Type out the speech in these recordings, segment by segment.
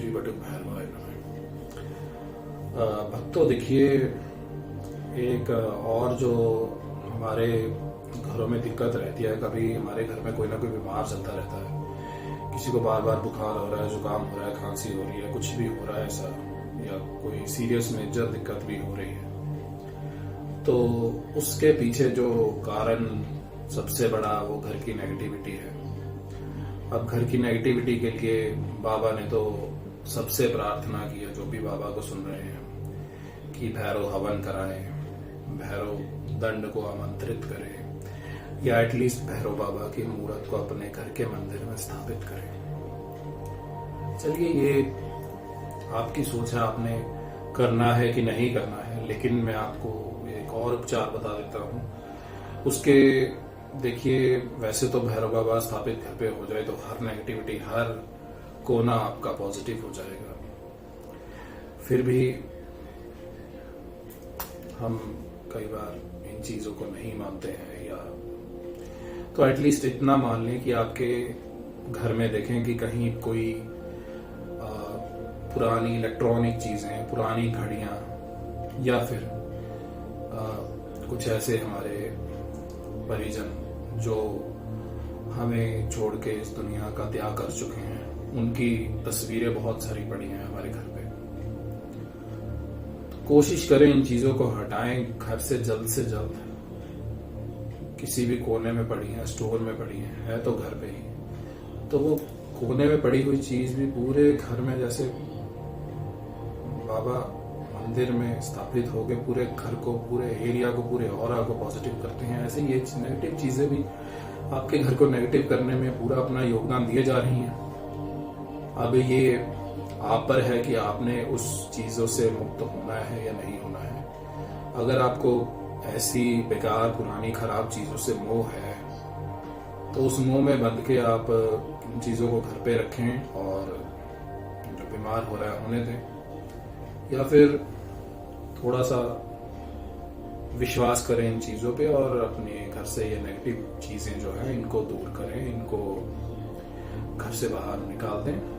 श्रीवटु भैरवाय नमः। भक्तों, देखिए, एक और जो हमारे घरों में दिक्कत रहती है, कभी हमारे घर में कोई ना कोई बीमार चलता रहता है। किसी को बार बार बुखार हो रहा है, जुकाम हो रहा है, खांसी हो रही है, कुछ भी हो रहा है ऐसा, या कोई सीरियस मेजर दिक्कत भी हो रही है। तो उसके पीछे जो कारण सबसे बड़ा वो घर की नेगेटिविटी है। अब घर की नेगेटिविटी के लिए बाबा ने तो सबसे प्रार्थना की है, जो भी बाबा को सुन रहे हैं, कि भैरव हवन कराएं, भैरव दंड को आमंत्रित करें, या एटलीस्ट भैरव बाबा की मूर्त को अपने घर के मंदिर में स्थापित करें। चलिए, ये आपकी सोच है, आपने करना है कि नहीं करना है, लेकिन मैं आपको एक और उपचार बता देता हूँ। उसके देखिए, वैसे तो भैरव बाबा स्थापित घर पे हो जाए तो हर नेगेटिविटी, हर कोना आपका पॉजिटिव हो जाएगा। फिर भी हम कई बार इन चीजों को नहीं मानते हैं, या तो एटलीस्ट इतना मान लें कि आपके घर में देखें कि कहीं कोई पुरानी इलेक्ट्रॉनिक चीजें, पुरानी घड़ियां, या फिर कुछ ऐसे हमारे परिजन जो हमें छोड़ के इस दुनिया का त्याग कर चुके हैं, उनकी तस्वीरें बहुत सारी पड़ी हैं हमारे घर पे। तो कोशिश करें इन चीजों को हटाएं घर से जल्द। किसी भी कोने में पड़ी है, स्टोर में पड़ी है तो घर पे ही। तो वो कोने में पड़ी हुई चीज भी पूरे घर में, जैसे बाबा मंदिर में स्थापित होकर पूरे घर को, पूरे एरिया को, पूरे ऑरा को पॉजिटिव करते हैं, ऐसे ये नेगेटिव चीजें भी आपके घर को नेगेटिव करने में पूरा अपना योगदान दिए जा रही हैं। अब ये आप पर है कि आपने उस चीजों से मुक्त होना है या नहीं होना है। अगर आपको ऐसी बेकार, पुरानी, खराब चीजों से मोह है, तो उस मोह में बंध के आप इन चीजों को घर पे रखें और जो बीमार हो रहा है होने दें, या फिर थोड़ा सा विश्वास करें इन चीजों पे और अपने घर से ये नेगेटिव चीजें जो है इनको दूर करें, इनको घर से बाहर निकाल दें।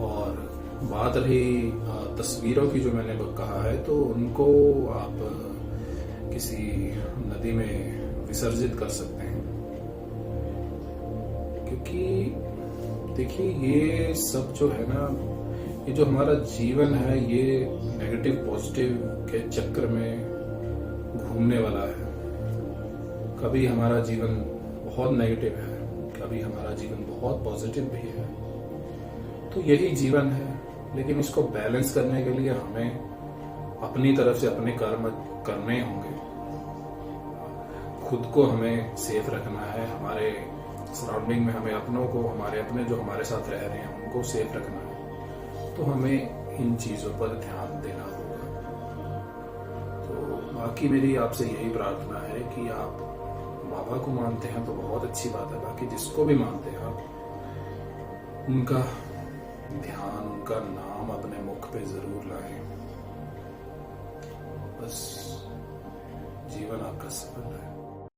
और बात रही तस्वीरों की, जो मैंने कहा है, तो उनको आप किसी नदी में विसर्जित कर सकते हैं। क्योंकि देखिए, ये सब जो है ना, ये जो हमारा जीवन है, ये नेगेटिव पॉजिटिव के चक्कर में घूमने वाला है। कभी हमारा जीवन बहुत नेगेटिव है, कभी हमारा जीवन बहुत पॉजिटिव भी है। तो यही जीवन है, लेकिन इसको बैलेंस करने के लिए हमें अपनी तरफ से अपने कर्म करने होंगे। खुद को हमें सेफ रखना है, हमारे सराउंडिंग में हमें अपनों को, हमारे अपने जो हमारे साथ रह रहे हैं, उनको सेफ रखना है। तो हमें इन चीजों पर ध्यान देना होगा। तो बाकी मेरी आपसे यही प्रार्थना है कि आप बाबा को मानते हैं तो बहुत अच्छी बात है, बाकी जिसको भी मानते हैं आप उनका ध्यान, उनका नाम अपने मुख पे जरूर लाएं। बस जीवन आपका सफल है।